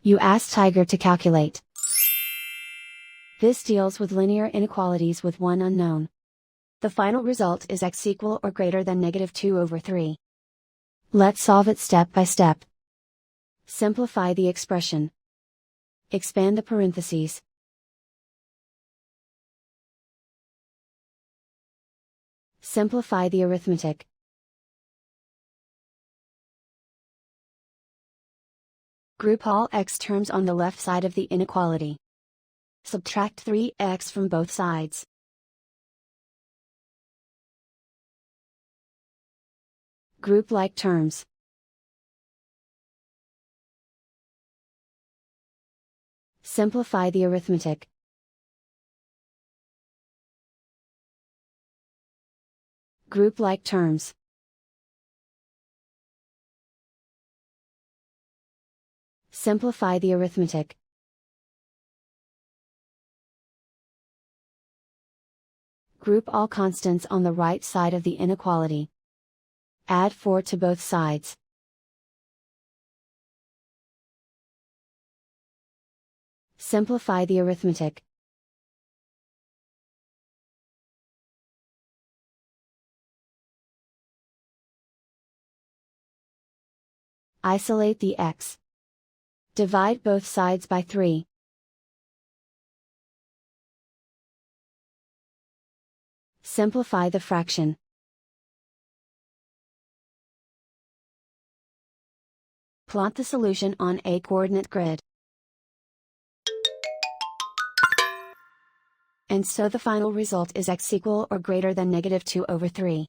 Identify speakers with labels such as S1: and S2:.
S1: You ask Tiger to calculate. This deals with linear inequalities with one unknown. The final result is x equal or greater than -2/3. Let's solve it step by step. Simplify the expression. Expand the parentheses. Simplify the arithmetic. Group all x terms on the left side of the inequality. Subtract 3x from both sides. Group like terms. Simplify the arithmetic. Group like terms. Simplify the arithmetic. Group all constants on the right side of the inequality. Add 4 to both sides. Simplify the arithmetic. Isolate the x. Divide both sides by 3. Simplify the fraction. Plot the solution on a coordinate grid. And so the final result is x equal or greater than -2/3.